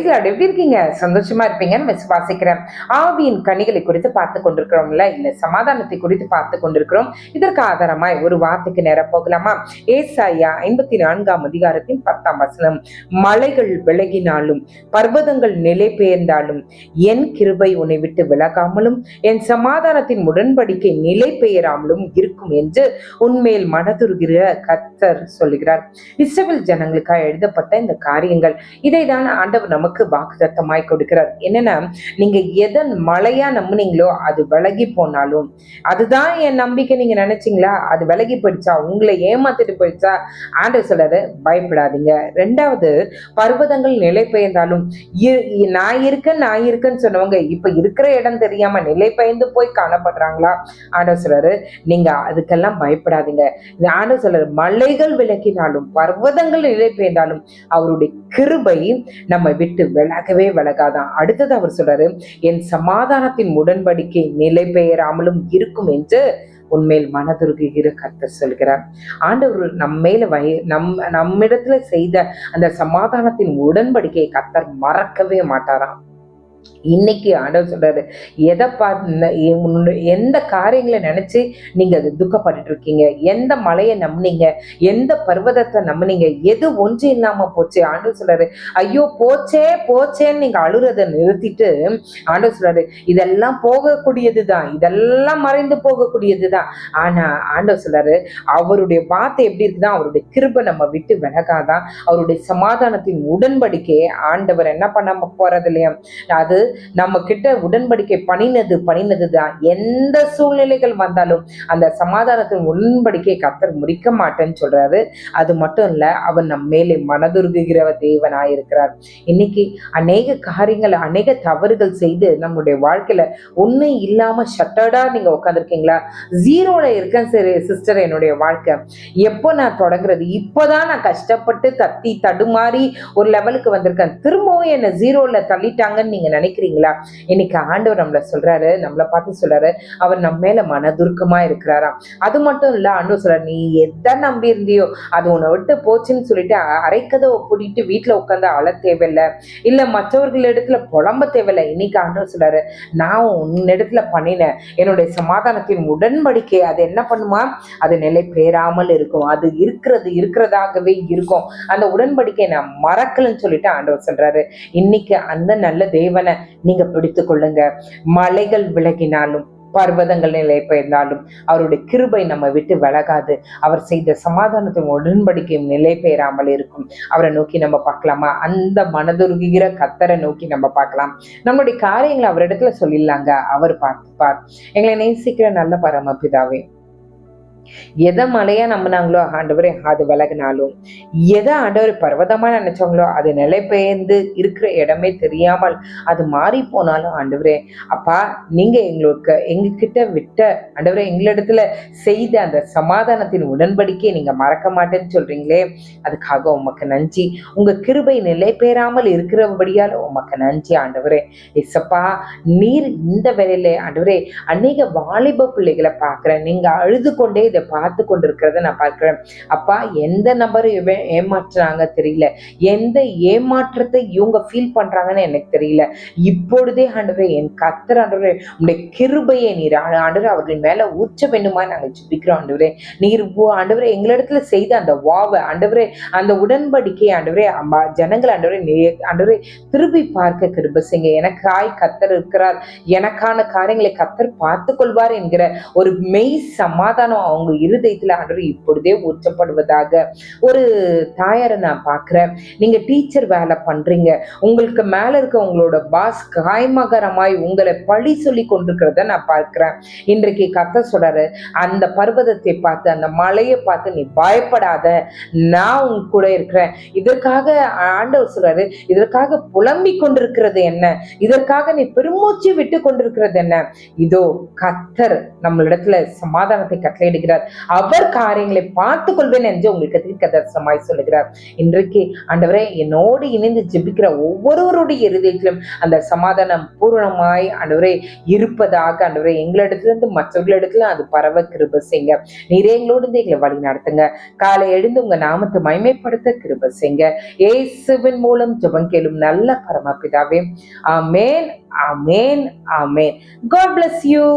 எப்படி இருக்கீங்க? சந்தோஷமா இருப்பீங்கன்னு விசுவாசிக்கிறேன். ஆவியின் கனிகளை குறித்து பார்த்து கொண்டிருக்கிறோம்ல, இல்ல சமாதானத்தை குறித்து பார்த்து கொண்டிருக்கிறோம். இதற்கு ஆதாரமாய் ஒரு வார்த்தைக்கு நேரம் போகலாமா? ஏசாயா 54 அதிகாரத்தின் 10 மலைகள் விலகினாலும் பர்வதங்கள் நிலை பெயர்ந்தாலும் என் கிருபை உன்னை விட்டு விலகாமலும் என் சமாதானத்தின் உடன்படிக்கை நிலை பெயராமலும் இருக்கும் என்று உன்மேல் மனதுருகிற கர்த்தர் சொல்லுகிறார். இஸ்ரவேல் ஜனங்களுக்காக எழுதப்பட்ட இந்த காரியங்கள், இதைதான் ஆண்டவர் நமக்கு வாக்குத்தத்தமாய் கொடுக்கிறார். என்னன்னா, நீங்க எதன் மலையா நம்புனீங்களோ அது விலகி போனாலும், அதுதான் என் நம்பிக்கை நீங்க நினைச்சீங்களா, அது விலகி போயிடுச்சா, உங்களை ஏமாத்திட்டு போயிடுச்சா, ஆண்டவர் சொல்றாரு பயப்படாதீங்க. ரெண்டாவது, பர்வதங்கள் நிலை பெயர்ந்தாலும், நான் இருக்கேன்னு சொன்னவங்க இப்ப இருக்கிற இடம் தெரியாம நிலை பெயர்ந்து போய் காணப்படுறாங்களா, ஆண்டவர் சொல்றாரு நீங்க அதுக்கெல்லாம் பயப்படாதீங்க. ஆண்டவர் சொல்றாரு மலைகள் விலகினாலும் பர்வதங்கள் நிலை பெயர்ந்தாலும் அவருடைய கிருபை நம்ம விட்டு விலகவே விலகாதான். அடுத்தது அவர் சொல்றாரு என் சமாதானத்தின் உடன்படிக்கை நிலை பெயராமலும் இருக்கும் என்று உண்மையில் மனதுருகுகிற கர்த்தர் சொல்கிறார். ஆண்டவர் நம்மிடத்துல செய்த அந்த சமாதானத்தின் உடன்படிக்கையை கர்த்தர் மறக்கவே மாட்டாராம். இன்னைக்கு ஆண்டவர் சொல்றாரு, எதை பார்த்து எந்த காரியங்களை நினைச்சு நீங்க அது துக்கப்பட்டு இருக்கீங்க, எந்த மலையை நம்பினீங்க, எந்த பர்வதத்தை நம்பினீங்க, எது ஒன்று இல்லாம போச்சு, ஆண்டவர் சொல்றாரு ஐயோ போச்சேன்னு நீங்க அழுறதை நிறுத்திட்டு ஆண்டவர் சொல்றாரு இதெல்லாம் போகக்கூடியதுதான், இதெல்லாம் மறைந்து போகக்கூடியதுதான். ஆனா ஆண்டவர் சொல்றாரு அவருடைய வார்த்தை எப்படி இருக்குதான், அவருடைய கிருபை நம்ம விட்டு விலகாதான். அவருடைய சமாதானத்தின் உடன்படிக்கையை ஆண்டவர் என்ன பண்ணாம போறது இல்லையா, அது நம்ம கிட்ட உடன்படிக்கை பண்ணினதுதான். எந்த சூழ்நிலைகள் வந்தாலும் அந்த சமாதானத்தின் உடன்படிக்கை கர்த்தர் முறிக்க மாட்டேன்னு சொல்றாரு. அது மட்டும் இல்ல, அவர் நம் மேலே மனதுருகுகிற தேவனாயிருக்கிறார். இன்னைக்கு அநேக காரியங்கள், அநேக தவறுகள் செய்து நம்மளுடைய வாழ்க்கையில ஒன்னும் இல்லாம ஷட்டர்டா நீங்க உட்காந்துருக்கீங்களா, ஜீரோல இருக்கேன் சரி சிஸ்டர், என்னுடைய வாழ்க்கை எப்போ நான் தொடங்குறது, இப்பதான் நான் கஷ்டப்பட்டு தத்தி தடுமாறி ஒரு லெவலுக்கு வந்திருக்கேன், திரும்பவும் என்ன ஜீரோல தள்ளிட்டாங்கன்னு நீங்க நினைக்கிறீங்களா? இன்னைக்கு ஆண்டவர் நம்மளை பார்த்து சொல்றாரு அவர் நம்ம மேல மனதுருக்கமா இருக்கிறாராம். அது மட்டும் இல்ல, ஆண்டவர் சொல்றாரு நீ எதை நம்பி இருந்தியோ அது உன்னை விட்டு போச்சுன்னு சொல்லிட்டு அரைக்கதை ஒப்பிட்டு வீட்டுல உட்காந்து அழ தேவையில்லை, இல்ல மற்றவர்கள் இடத்துல புலம்ப தேவையில்லை. இன்னைக்கு ஆண்டவர் சொல்றாரு நான் உன்னிடத்துல பண்ணினேன் என்னுடைய சமாதானத்தின் உடன்படிக்கை, அது என்ன பண்ணுமா, அது நிலை பெயராமல் இருக்கும், அது இருக்கிறதாகவே இருக்கும், அந்த உடன்படிக்கை நான் மறக்கலன்னு சொல்லிட்டு ஆண்டவர் சொல்றாரு. இன்னைக்கு அந்த நல்ல தேவனை நீங்க பிடித்து கொள்ளுங்க. மலைகள் விலகினாலும் பர்வதங்கள் நிலை பெயர்ந்தாலும் அவருடைய கிருபை நம்ம விட்டு விலகாது. அவர் செய்த சமாதானத்தின் உடன்படிக்கையும் நிலை பெயராமல் இருக்கும். அவரை நோக்கி நம்ம பார்க்கலாமா? அந்த மனதுருகிற கர்த்தரை நோக்கி நம்ம பார்க்கலாம். நம்மளுடைய காரியங்களை அவரிடத்துல சொல்லிடலாங்க. அவர் பார்த்துப்பார். எங்களை நேசிக்கிற நல்ல பரமபிதாவே, எதை மலையா நம்பினாங்களோ ஆண்டவரே அது விலகினாலும், எதை ஆண்டவர் பர்வதமா நினைச்சாங்களோ அது நிலை பெயர்ந்து இருக்கிற இடமே தெரியாமல் அது மாறி போனாலும் ஆண்டவரே அப்பா, நீங்க எங்ககிட்ட விட்ட ஆண்டவரே எங்களிடத்துல செய்த அந்த சமாதானத்தின் உடன்படிக்கையை நீங்க மறக்க மாட்டேன்னு சொல்றீங்களே, அதுக்காக உமக்கு நன்றி. உங்க கிருபை நிலை பெயராமல் இருக்கிறபடியால் உமக்கு நன்றி ஆண்டவரே. இசப்பா, நீர் இந்த வேலையில ஆண்டவரே அநேக வாலிப பிள்ளைகளை பார்க்கிறேன், நீங்க அழுது கொண்டே இதை பார்த்து கொண்டிருக்கிறத நான் பார்க்கிறேன். அப்பா, எந்த நபர் ஏமாற்றுறாங்க தெரியல, எந்த ஏமாற்றத்தை இவங்க ஃபீல் பண்றாங்கன்னு எனக்கு தெரியல. இப்பொழுதே ஆண்டவரே என் கர்த்தர் ஆண்டவரே உங்களுடைய கிருபையை நீர் ஆண்டவரே அவர்கள் மேல ஊற்ற வேண்டுமா நாங்கள் ஜெபிக்கிறோம் ஆண்டவரே. நீர் ஆண்டவரே எங்களிடத்துல செய்த அந்த வாவை ஆண்டவரே, அந்த உடன்படிக்கை ஆண்டவரே ஜனங்கள் ஆண்டவரே திருப்பி பார்க்க கிருபை செய்யுங்க. எனக்காய் கர்த்தர் இருக்கிறார், எனக்கான காரியங்களை கர்த்தர் பார்த்து கொள்வார் என்கிற ஒரு மெய் சமாதானம் அவங்க இருதயத்துல ஆண்டவரே இப்பொழுதே ஊற்றப்படுவதாக. ஒரு தாயாரை நான் பார்க்கிறேன், நீங்க டீச்சர் வேலை பண்றீங்க, உங்களுக்கு மேல இருக்க உங்களோட பாஸ் காய்மகரமாய் உங்களை பழி சொல்லி கொண்டிருக்கிறத நான் பார்க்கிறேன். இன்றைக்கு கர்த்தர் சொல்றாரு, அந்த பர்வதத்தை பார்த்து, அந்த மலையை பார்த்து நீ பயப்படாத, நான் உங்க கூட இருக்கிறேன். இதற்காக ஆண்டவர் சொல்றாரு, இதற்காக புலம்பிக் கொண்டிருக்கிறது என்ன, இதற்காக நீ பெருமூச்சு விட்டு கொண்டிருக்கிறது என்ன? இதோ கர்த்தர் நம்மளிடத்துல சமாதானத்தை கட்டளையிடுகிறார். இருக்கிறார். அவர் காரியங்களை பார்த்துக் கொள்வேன் என்று உங்களுக்கு தீர்க்கதரிசனமாய் சொல்லுகிறார். இன்றைக்கு ஆண்டவரே, என்னோடு இணைந்து ஜெபிக்கிற ஒவ்வொருவருடைய இருதயத்திலும் அந்த சமாதானம் பூரணமாய் ஆண்டவரே இருப்பதாக ஆண்டவரே எங்களிடத்திலிருந்து மற்றவர்களிடத்துல அது பரவ கிருபை செய்யுங்க. நீரே எங்களோடு எங்களை வழி நடத்துங்க. காலை எழுந்து உங்க நாமத்தை மகிமைப்படுத்த கிருபை செய்யுங்க. இயேசுவின் மூலம் ஜெபம் கேளும் நல்ல பரமபிதாவே. ஆமென், ஆமென், ஆமென். God bless you.